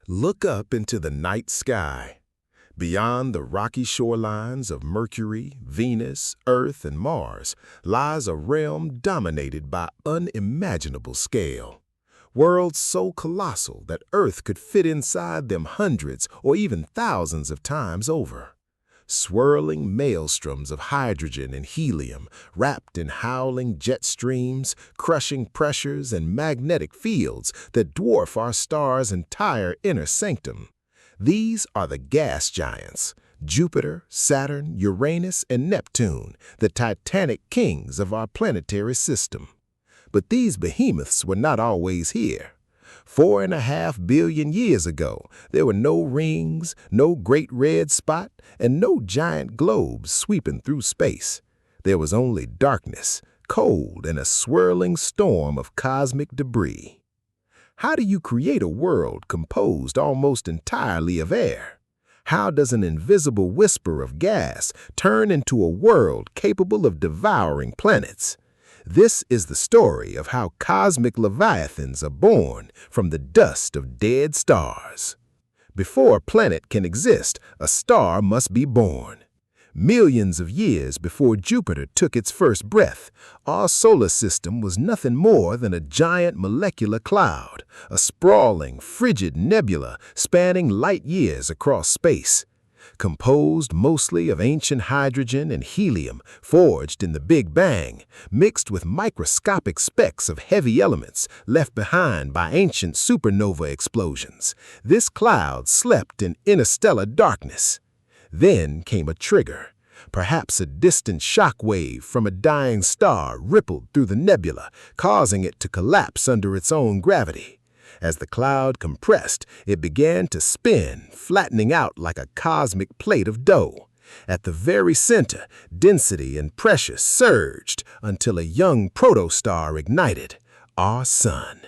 Look up into the night sky. Beyond the rocky shorelines of Mercury, Venus, Earth, and Mars lies a realm dominated by unimaginable scale. Worlds so colossal that Earth could fit inside them hundreds or even thousands of times over. Swirling maelstroms of hydrogen and helium, wrapped in howling jet streams, crushing pressures, and magnetic fields that dwarf our star's entire inner sanctum. These are the gas giants, Jupiter, Saturn, Uranus, and Neptune, the titanic kings of our planetary system. But these behemoths were not always here. 4.5 billion years ago, there were no rings, no great red spot, and no giant globes sweeping through space. There was only darkness, cold, and a swirling storm of cosmic debris. How do you create a world composed almost entirely of air? How does an invisible whisper of gas turn into a world capable of devouring planets? This is the story of how cosmic leviathans are born from the dust of dead stars. Before a planet can exist, a star must be born. Millions of years before Jupiter took its first breath, our solar system was nothing more than a giant molecular cloud, a sprawling, frigid nebula spanning light years across space. Composed mostly of ancient hydrogen and helium forged in the Big Bang, mixed with microscopic specks of heavy elements left behind by ancient supernova explosions, this cloud slept in interstellar darkness. Then came a trigger. Perhaps a distant shock wave from a dying star rippled through the nebula, causing it to collapse under its own gravity. As the cloud compressed, it began to spin, flattening out like a cosmic plate of dough. At the very center, density and pressure surged until a young protostar ignited, our sun.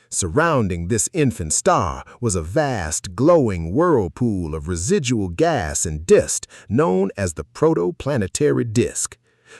Surrounding this infant star was a vast, glowing whirlpool of residual gas and dust known as the protoplanetary disk.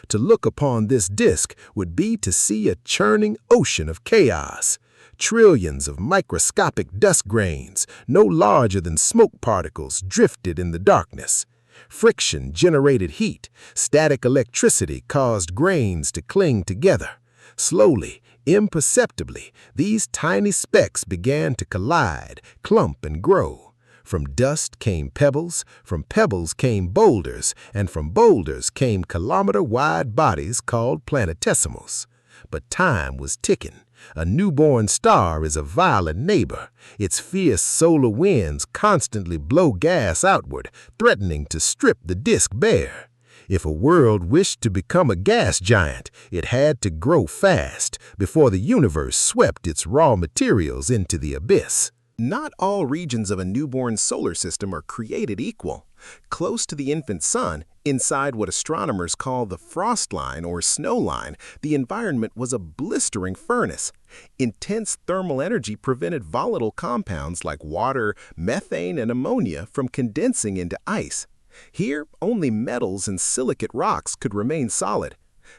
To look upon this disk would be to see a churning ocean of chaos. Trillions of microscopic dust grains, no larger than smoke particles, drifted in the darkness. Friction generated heat. Static electricity caused grains to cling together. Slowly, imperceptibly, these tiny specks began to collide, clump, and grow. From dust came pebbles, from pebbles came boulders, and from boulders came kilometer-wide bodies called planetesimals. But time was ticking. A newborn star is a violent neighbor. Its fierce solar winds constantly blow gas outward, threatening to strip the disk bare. If a world wished to become a gas giant, it had to grow fast before the universe swept its raw materials into the abyss. Not all regions of a newborn solar system are created equal. Close to the infant sun, inside what astronomers call the frost line or snow line, the environment was a blistering furnace. Intense thermal energy prevented volatile compounds like water, methane, and ammonia from condensing into ice. Here, only metals and silicate rocks could remain solid.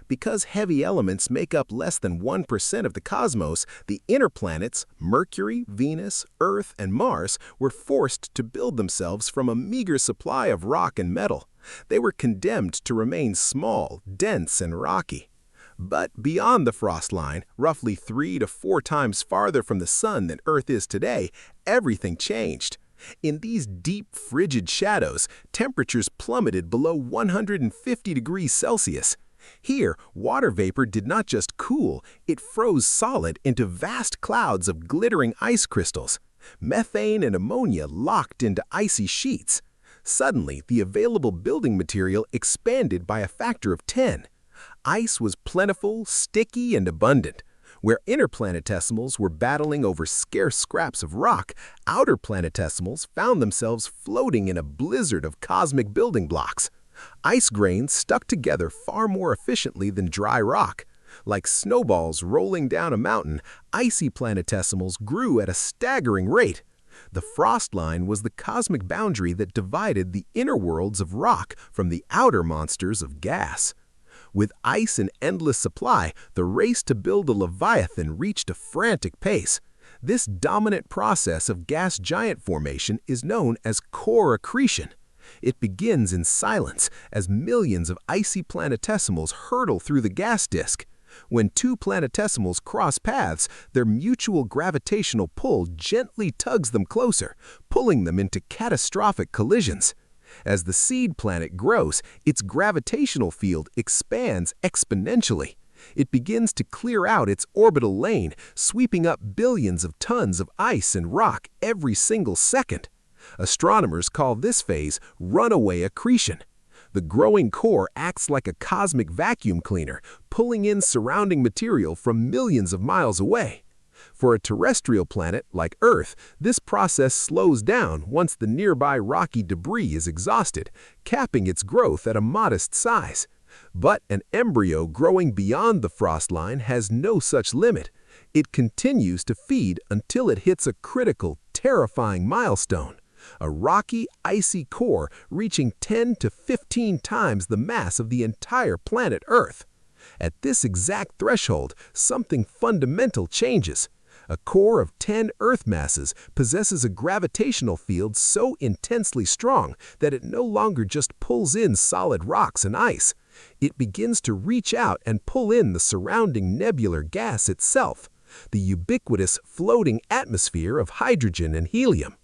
Because heavy elements make up less than 1% of the cosmos, the inner planets, Mercury, Venus, Earth, and Mars, were forced to build themselves from a meager supply of rock and metal. They were condemned to remain small, dense, and rocky. But beyond the frost line, roughly 3 to 4 times farther from the sun than Earth is today, everything changed. In these deep, frigid shadows, temperatures plummeted below 150 degrees Celsius. Here, water vapor did not just cool, it froze solid into vast clouds of glittering ice crystals. Methane and ammonia locked into icy sheets. Suddenly, the available building material expanded by a factor of 10. Ice was plentiful, sticky, and abundant. Where inner planetesimals were battling over scarce scraps of rock, outer planetesimals found themselves floating in a blizzard of cosmic building blocks. Ice grains stuck together far more efficiently than dry rock. Like snowballs rolling down a mountain, icy planetesimals grew at a staggering rate. The frost line was the cosmic boundary that divided the inner worlds of rock from the outer monsters of gas. With ice in endless supply, the race to build a leviathan reached a frantic pace. This dominant process of gas giant formation is known as core accretion. It begins in silence as millions of icy planetesimals hurtle through the gas disk. When two planetesimals cross paths, their mutual gravitational pull gently tugs them closer, pulling them into catastrophic collisions. As the seed planet grows, its gravitational field expands exponentially. It begins to clear out its orbital lane, sweeping up billions of tons of ice and rock every single second. Astronomers call this phase runaway accretion. The growing core acts like a cosmic vacuum cleaner, pulling in surrounding material from millions of miles away. For a terrestrial planet like Earth, this process slows down once the nearby rocky debris is exhausted, capping its growth at a modest size. But an embryo growing beyond the frost line has no such limit. It continues to feed until it hits a critical, terrifying milestone. A rocky, icy core reaching 10 to 15 times the mass of the entire planet Earth. At this exact threshold, something fundamental changes. A core of 10 Earth masses possesses a gravitational field so intensely strong that it no longer just pulls in solid rocks and ice. It begins to reach out and pull in the surrounding nebular gas itself, the ubiquitous floating atmosphere of hydrogen and helium.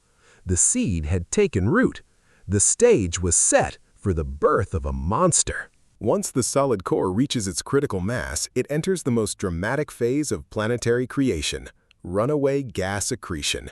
The seed had taken root. The stage was set for the birth of a monster. Once the solid core reaches its critical mass, it enters the most dramatic phase of planetary creation, runaway gas accretion.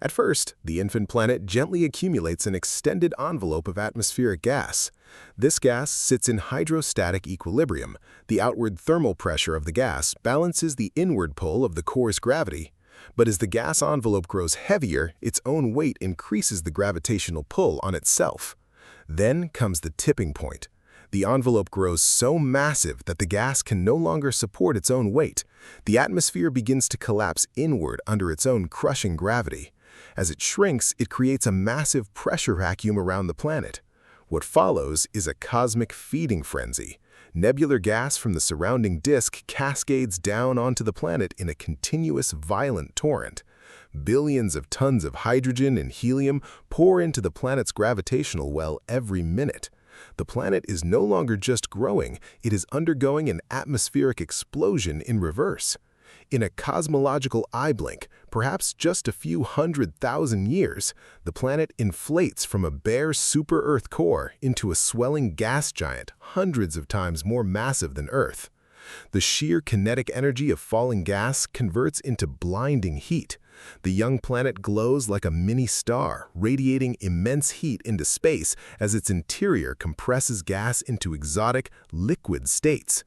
At first, the infant planet gently accumulates an extended envelope of atmospheric gas. This gas sits in hydrostatic equilibrium. The outward thermal pressure of the gas balances the inward pull of the core's gravity. But as the gas envelope grows heavier, its own weight increases the gravitational pull on itself. Then comes the tipping point. The envelope grows so massive that the gas can no longer support its own weight. The atmosphere begins to collapse inward under its own crushing gravity. As it shrinks, it creates a massive pressure vacuum around the planet. What follows is a cosmic feeding frenzy. Nebular gas from the surrounding disk cascades down onto the planet in a continuous, violent torrent. Billions of tons of hydrogen and helium pour into the planet's gravitational well every minute. The planet is no longer just growing, it is undergoing an atmospheric explosion in reverse. In a cosmological eye blink, perhaps just a few 100,000 years, the planet inflates from a bare super-Earth core into a swelling gas giant hundreds of times more massive than Earth. The sheer kinetic energy of falling gas converts into blinding heat. The young planet glows like a mini-star, radiating immense heat into space as its interior compresses gas into exotic, liquid states.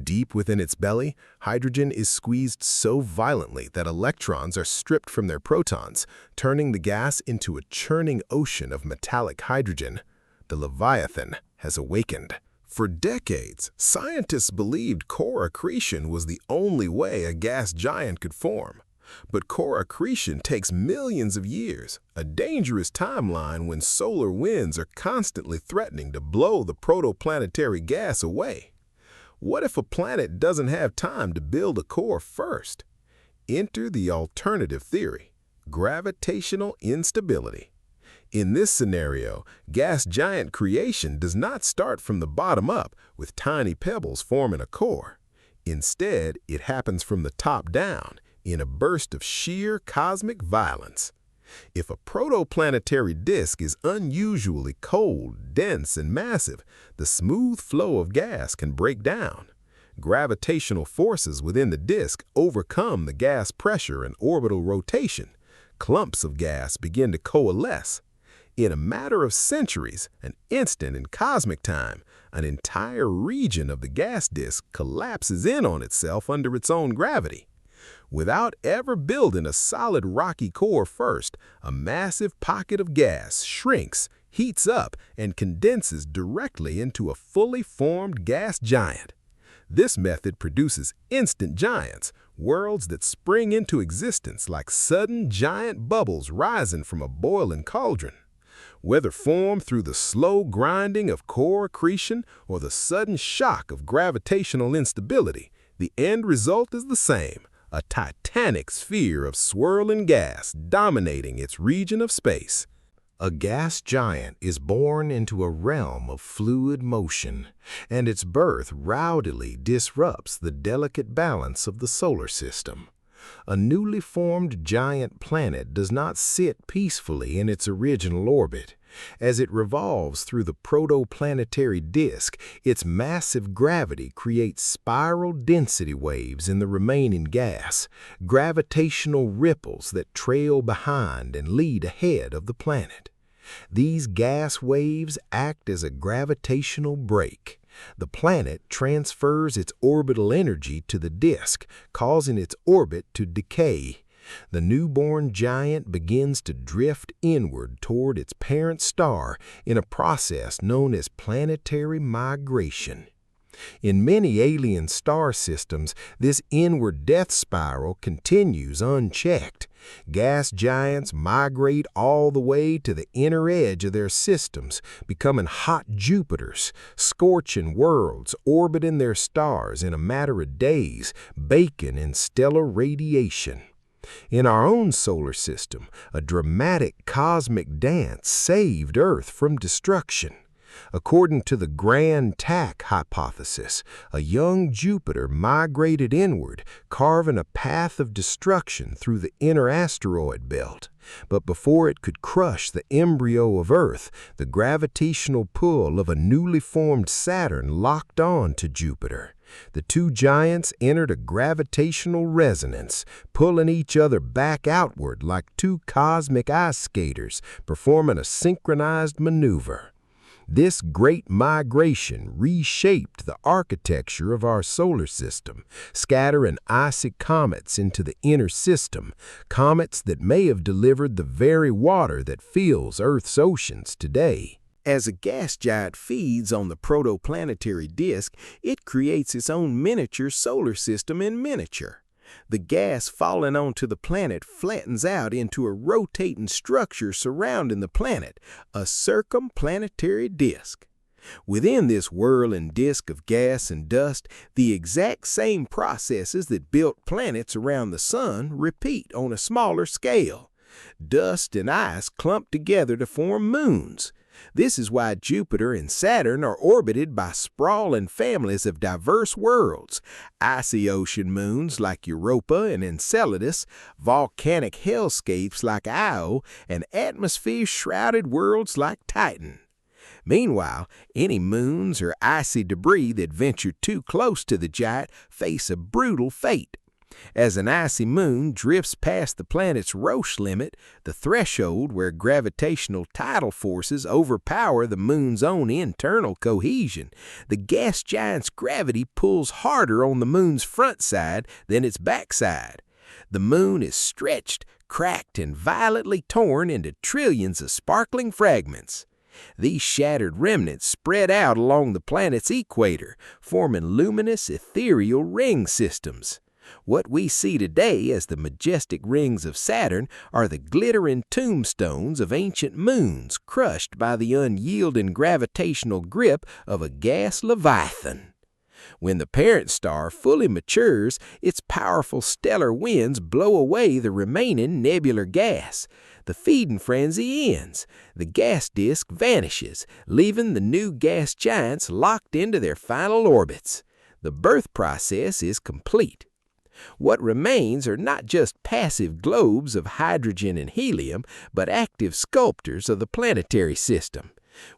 Deep within its belly, hydrogen is squeezed so violently that electrons are stripped from their protons, turning the gas into a churning ocean of metallic hydrogen. The leviathan has awakened. For decades, scientists believed core accretion was the only way a gas giant could form. But core accretion takes millions of years, a dangerous timeline when solar winds are constantly threatening to blow the protoplanetary gas away. What if a planet doesn't have time to build a core first? Enter the alternative theory, gravitational instability. In this scenario, gas giant creation does not start from the bottom up with tiny pebbles forming a core. Instead, it happens from the top down in a burst of sheer cosmic violence. If a protoplanetary disk is unusually cold, dense, and massive, the smooth flow of gas can break down. Gravitational forces within the disk overcome the gas pressure and orbital rotation. Clumps of gas begin to coalesce. In a matter of centuries, an instant in cosmic time, an entire region of the gas disk collapses in on itself under its own gravity. Without ever building a solid rocky core first, a massive pocket of gas shrinks, heats up, and condenses directly into a fully formed gas giant. This method produces instant giants, worlds that spring into existence like sudden giant bubbles rising from a boiling cauldron. Whether formed through the slow grinding of core accretion or the sudden shock of gravitational instability, the end result is the same. a titanic sphere of swirling gas dominating its region of space. A gas giant is born into a realm of fluid motion, and its birth rowdily disrupts the delicate balance of the solar system. A newly formed giant planet does not sit peacefully in its original orbit. As it revolves through the protoplanetary disk, its massive gravity creates spiral density waves in the remaining gas, gravitational ripples that trail behind and lead ahead of the planet. These gas waves act as a gravitational brake. The planet transfers its orbital energy to the disk, causing its orbit to decay. The newborn giant begins to drift inward toward its parent star in a process known as planetary migration. In many alien star systems, this inward death spiral continues unchecked. Gas giants migrate all the way to the inner edge of their systems, becoming hot Jupiters, scorching worlds orbiting their stars in a matter of days, baking in stellar radiation. In our own solar system, a dramatic cosmic dance saved Earth from destruction. According to the Grand Tack hypothesis, a young Jupiter migrated inward, carving a path of destruction through the inner asteroid belt. But before it could crush the embryo of Earth, the gravitational pull of a newly formed Saturn locked on to Jupiter. The two giants entered a gravitational resonance, pulling each other back outward like two cosmic ice skaters performing a synchronized maneuver. This great migration reshaped the architecture of our solar system, scattering icy comets into the inner system, comets that may have delivered the very water that fills Earth's oceans today. As a gas giant feeds on the protoplanetary disk, it creates its own miniature solar system in miniature. The gas falling onto the planet flattens out into a rotating structure surrounding the planet, a circumplanetary disk. Within this whirling disk of gas and dust, the exact same processes that built planets around the sun repeat on a smaller scale. Dust and ice clump together to form moons. This is why Jupiter and Saturn are orbited by sprawling families of diverse worlds, icy ocean moons like Europa and Enceladus, volcanic hellscapes like Io, and atmosphere-shrouded worlds like Titan. Meanwhile, any moons or icy debris that venture too close to the giant face a brutal fate. As an icy moon drifts past the planet's Roche limit, the threshold where gravitational tidal forces overpower the moon's own internal cohesion, the gas giant's gravity pulls harder on the moon's front side than its backside. The moon is stretched, cracked, and violently torn into trillions of sparkling fragments. These shattered remnants spread out along the planet's equator, forming luminous, ethereal ring systems. What we see today as the majestic rings of Saturn are the glittering tombstones of ancient moons crushed by the unyielding gravitational grip of a gas leviathan. When the parent star fully matures, its powerful stellar winds blow away the remaining nebular gas. The feeding frenzy ends. The gas disk vanishes, leaving the new gas giants locked into their final orbits. The birth process is complete. What remains are not just passive globes of hydrogen and helium, but active sculptors of the planetary system.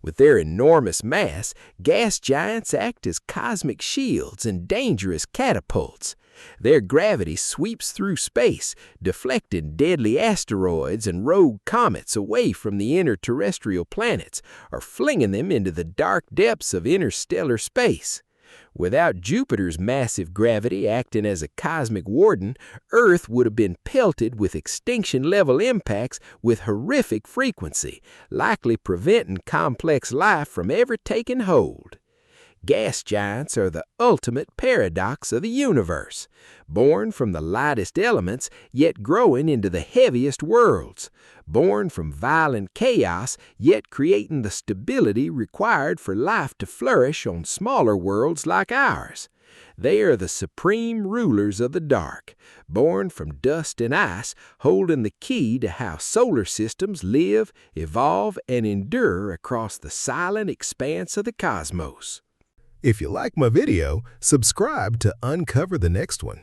With their enormous mass, gas giants act as cosmic shields and dangerous catapults. Their gravity sweeps through space, deflecting deadly asteroids and rogue comets away from the inner terrestrial planets, or flinging them into the dark depths of interstellar space. Without Jupiter's massive gravity acting as a cosmic warden, Earth would have been pelted with extinction-level impacts with horrific frequency, likely preventing complex life from ever taking hold. Gas giants are the ultimate paradox of the universe, born from the lightest elements, yet growing into the heaviest worlds, born from violent chaos, yet creating the stability required for life to flourish on smaller worlds like ours. They are the supreme rulers of the dark, born from dust and ice, holding the key to how solar systems live, evolve, and endure across the silent expanse of the cosmos. If you like my video, subscribe to uncover the next one.